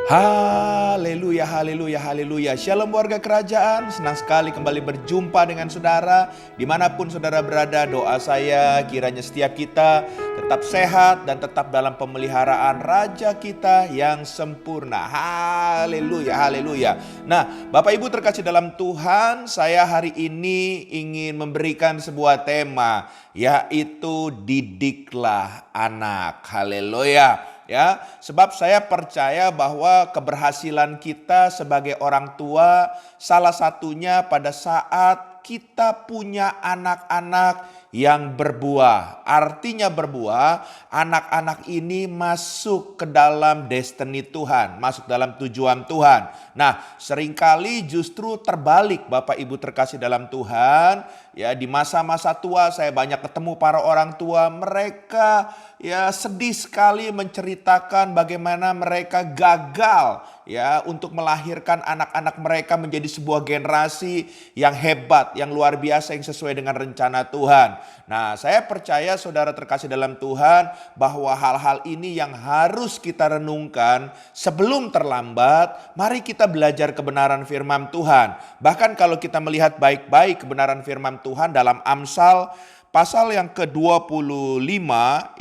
Haleluya, haleluya, haleluya. Shalom warga kerajaan, senang sekali kembali berjumpa dengan saudara. Dimanapun saudara berada, doa saya kiranya setiap kita tetap sehat dan tetap dalam pemeliharaan Raja kita yang sempurna. Haleluya, haleluya. Nah, Bapak Ibu terkasih dalam Tuhan, saya hari ini ingin memberikan sebuah tema, yaitu didiklah anak. Haleluya. Ya, sebab saya percaya bahwa keberhasilan kita sebagai orang tua salah satunya pada saat kita punya anak-anak yang berbuah. Artinya berbuah, anak-anak ini masuk ke dalam destiny Tuhan, masuk dalam tujuan Tuhan. Nah, seringkali justru terbalik Bapak Ibu terkasih dalam Tuhan. Ya, di masa-masa tua saya banyak ketemu para orang tua, mereka ya sedih sekali menceritakan bagaimana mereka gagal ya untuk melahirkan anak-anak mereka menjadi sebuah generasi yang hebat, yang luar biasa, yang sesuai dengan rencana Tuhan. Nah, saya percaya saudara terkasih dalam Tuhan bahwa hal-hal ini yang harus kita renungkan sebelum terlambat. Mari kita belajar kebenaran firman Tuhan. Bahkan kalau kita melihat baik-baik kebenaran firman Tuhan dalam Amsal pasal yang ke-25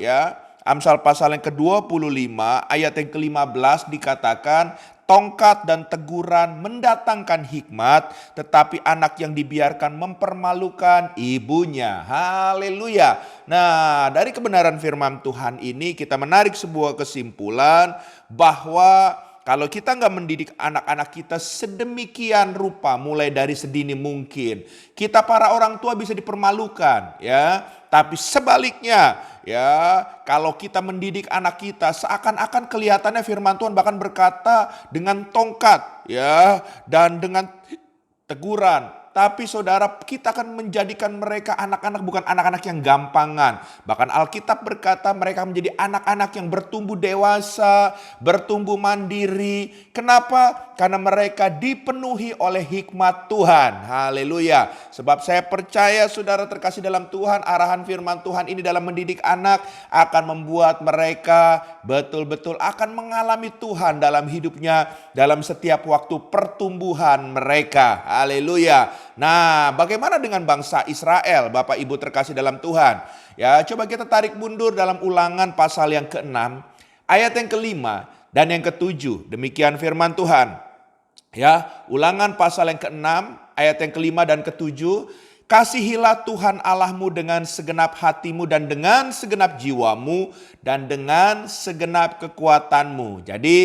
ya, Amsal pasal yang ke-25 ayat yang ke-15 dikatakan, tongkat dan teguran mendatangkan hikmat, tetapi anak yang dibiarkan mempermalukan ibunya. Haleluya. Nah, dari kebenaran firman Tuhan ini kita menarik sebuah kesimpulan bahwa kalau kita nggak mendidik anak-anak kita sedemikian rupa mulai dari sedini mungkin, kita para orang tua bisa dipermalukan ya. Tapi sebaliknya ya, kalau kita mendidik anak kita seakan-akan kelihatannya firman Tuhan bahkan berkata dengan tongkat ya dan dengan teguran. Tapi saudara, kita akan menjadikan mereka anak-anak bukan anak-anak yang gampangan. Bahkan Alkitab berkata mereka menjadi anak-anak yang bertumbuh dewasa, bertumbuh mandiri. Kenapa? Karena mereka dipenuhi oleh hikmat Tuhan. Haleluya. Sebab saya percaya saudara terkasih dalam Tuhan, arahan firman Tuhan ini dalam mendidik anak akan membuat mereka betul-betul akan mengalami Tuhan dalam hidupnya, dalam setiap waktu pertumbuhan mereka. Haleluya. Nah, bagaimana dengan bangsa Israel, Bapak Ibu terkasih dalam Tuhan? Ya, coba kita tarik mundur dalam Ulangan pasal yang ke-6, ayat yang ke-5 dan yang ke-7. Demikian firman Tuhan. Ya, Ulangan pasal yang ke-6, ayat yang ke-5 dan ke-7. Kasihilah Tuhan Allahmu dengan segenap hatimu dan dengan segenap jiwamu dan dengan segenap kekuatanmu. Jadi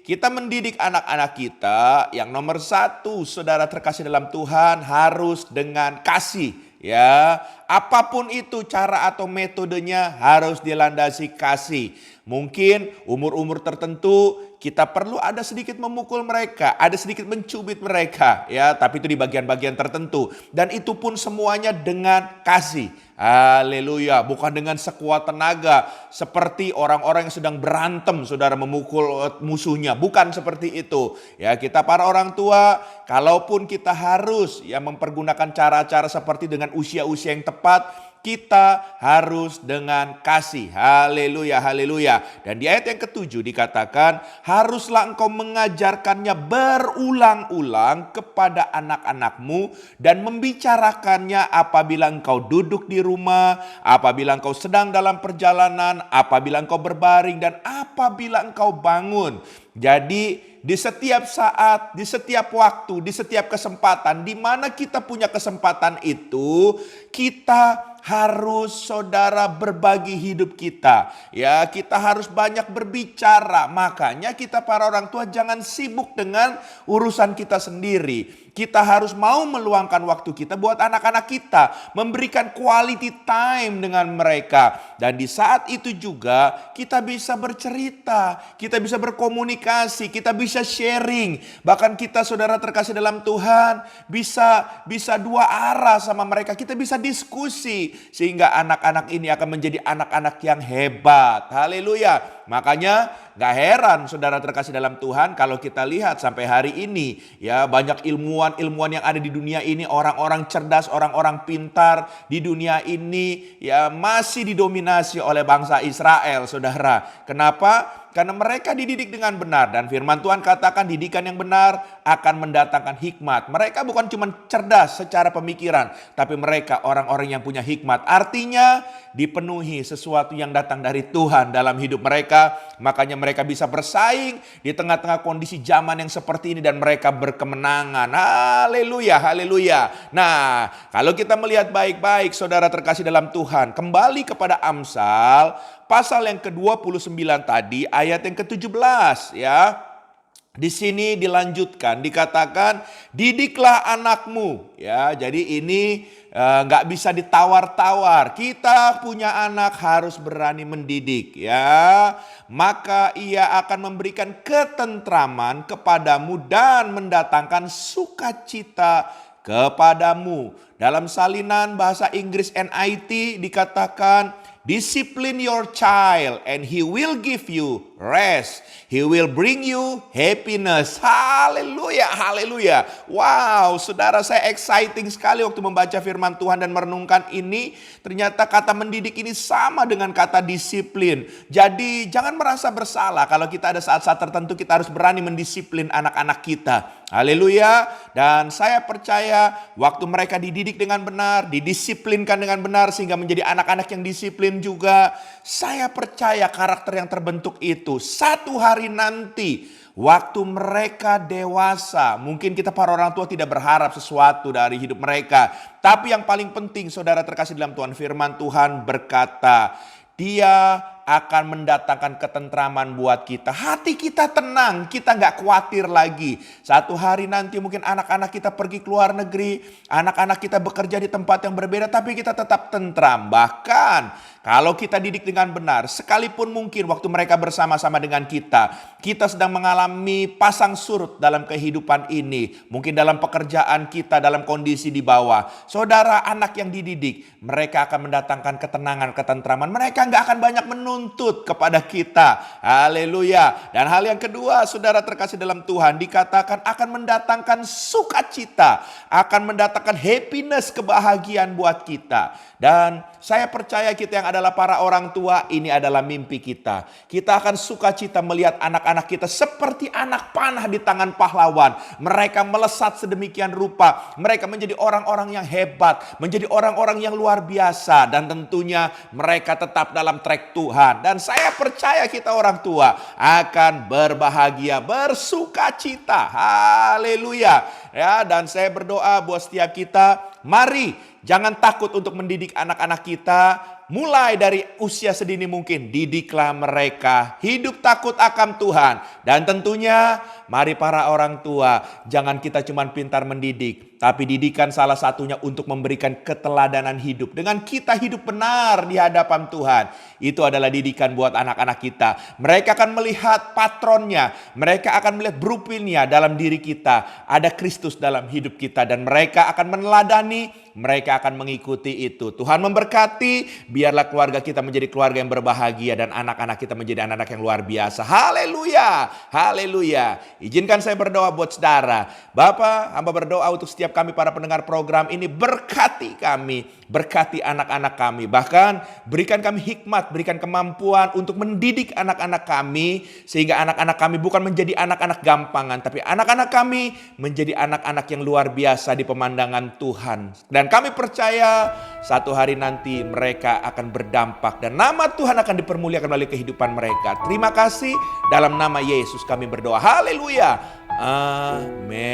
kita mendidik anak-anak kita yang nomor satu, saudara terkasih dalam Tuhan, harus dengan kasih. Ya, apapun itu cara atau metodenya harus dilandasi kasih. Mungkin umur-umur tertentu kita perlu ada sedikit memukul mereka, ada sedikit mencubit mereka, ya, tapi itu di bagian-bagian tertentu. Dan itu pun semuanya dengan kasih. Haleluya, bukan dengan sekuat tenaga seperti orang-orang yang sedang berantem, saudara, memukul musuhnya. Bukan seperti itu. Ya, kita para orang tua, kalaupun kita harus ya mempergunakan cara-cara seperti dengan usia-usia yang tepat, kita harus dengan kasih. Haleluya, haleluya. Dan di ayat yang ke-7 dikatakan, haruslah engkau mengajarkannya berulang-ulang kepada anak-anakmu dan membicarakannya apabila engkau duduk di rumah, apabila engkau sedang dalam perjalanan, apabila engkau berbaring, dan apabila engkau bangun. Jadi di setiap saat, di setiap waktu, di setiap kesempatan, di mana kita punya kesempatan itu, kita harus saudara berbagi hidup kita. Ya, kita harus banyak berbicara. Makanya kita para orang tua jangan sibuk dengan urusan kita sendiri. Kita harus mau meluangkan waktu kita buat anak-anak kita, memberikan quality time dengan mereka. Dan di saat itu juga kita bisa bercerita, kita bisa berkomunikasi, kita bisa sharing. Bahkan kita saudara terkasih dalam Tuhan bisa dua arah sama mereka. Kita bisa diskusi sehingga anak-anak ini akan menjadi anak-anak yang hebat. Haleluya. Makanya gak heran saudara terkasih dalam Tuhan kalau kita lihat sampai hari ini ya banyak ilmuwan yang ada di dunia ini, orang-orang cerdas, orang-orang pintar di dunia ini ya masih didominasi oleh bangsa Israel, saudara. Kenapa? Karena mereka dididik dengan benar. Dan firman Tuhan katakan didikan yang benar akan mendatangkan hikmat. Mereka bukan cuma cerdas secara pemikiran, tapi mereka orang-orang yang punya hikmat. Artinya dipenuhi sesuatu yang datang dari Tuhan dalam hidup mereka. Makanya mereka bisa bersaing di tengah-tengah kondisi zaman yang seperti ini dan mereka berkemenangan. Haleluya, haleluya. Nah, kalau kita melihat baik-baik saudara terkasih dalam Tuhan, kembali kepada Amsal pasal yang ke-29 tadi, ayat yang ke-17 ya. Di sini dilanjutkan, dikatakan didiklah anakmu ya. Jadi ini nggak bisa ditawar-tawar. Kita punya anak harus berani mendidik ya. Maka ia akan memberikan ketentraman kepadamu dan mendatangkan sukacita kepadamu. Dalam salinan bahasa Inggris NIV dikatakan, discipline your child and he will give you rest. He will bring you happiness. Haleluya, haleluya. Wow, saudara, saya exciting sekali waktu membaca firman Tuhan dan merenungkan ini. Ternyata kata mendidik ini sama dengan kata disiplin. Jadi jangan merasa bersalah kalau kita ada saat-saat tertentu kita harus berani mendisiplin anak-anak kita. Haleluya. Dan saya percaya waktu mereka dididik dengan benar, didisiplinkan dengan benar sehingga menjadi anak-anak yang disiplin juga. Saya percaya karakter yang terbentuk itu satu hari nanti waktu mereka dewasa, mungkin kita para orang tua tidak berharap sesuatu dari hidup mereka. Tapi yang paling penting saudara terkasih dalam Tuhan, firman Tuhan berkata, Dia akan mendatangkan ketentraman buat kita. Hati kita tenang, kita nggak khawatir lagi. Satu hari nanti mungkin anak-anak kita pergi ke luar negeri, anak-anak kita bekerja di tempat yang berbeda, tapi kita tetap tentram. Bahkan kalau kita didik dengan benar, sekalipun mungkin waktu mereka bersama-sama dengan kita sedang mengalami pasang surut dalam kehidupan ini. Mungkin dalam pekerjaan kita, dalam kondisi di bawah. Saudara, anak yang dididik, mereka akan mendatangkan ketenangan, ketentraman. Mereka nggak akan banyak menuntut kepada kita. Haleluya. Dan hal yang kedua, saudara terkasih dalam Tuhan, dikatakan akan mendatangkan sukacita, akan mendatangkan happiness, kebahagiaan buat kita. Dan saya percaya kita yang adalah para orang tua, ini adalah mimpi kita. Kita akan sukacita melihat anak-anak kita seperti anak panah di tangan pahlawan. Mereka melesat sedemikian rupa. Mereka menjadi orang-orang yang hebat, menjadi orang-orang yang luar biasa. Dan tentunya mereka tetap dalam track Tuhan. Dan saya percaya kita orang tua akan berbahagia, bersukacita. Haleluya. Ya, dan saya berdoa buat setiap kita, mari jangan takut untuk mendidik anak-anak kita. Mulai dari usia sedini mungkin, didiklah mereka hidup takut akan Tuhan. Dan tentunya mari para orang tua, jangan kita cuma pintar mendidik, tapi didikan salah satunya untuk memberikan keteladanan hidup. Dengan kita hidup benar di hadapan Tuhan, itu adalah didikan buat anak-anak kita. Mereka akan melihat patronnya, mereka akan melihat blueprintnya dalam diri kita. Ada Kristus dalam hidup kita dan mereka akan meneladani, mereka akan mengikuti itu. Tuhan memberkati, biarlah keluarga kita menjadi keluarga yang berbahagia dan anak-anak kita menjadi anak-anak yang luar biasa. Haleluya, haleluya. Izinkan saya berdoa buat saudara. Bapa, hamba berdoa untuk setiap kami para pendengar program ini, berkati kami, berkati anak-anak kami. Bahkan berikan kami hikmat, berikan kemampuan untuk mendidik anak-anak kami. Sehingga anak-anak kami bukan menjadi anak-anak gampangan, tapi anak-anak kami menjadi anak-anak yang luar biasa di pemandangan Tuhan. Dan kami percaya satu hari nanti mereka akan berdampak dan nama Tuhan akan dipermuliakan melalui kehidupan mereka. Terima kasih, dalam nama Yesus kami berdoa. Haleluya. Amin.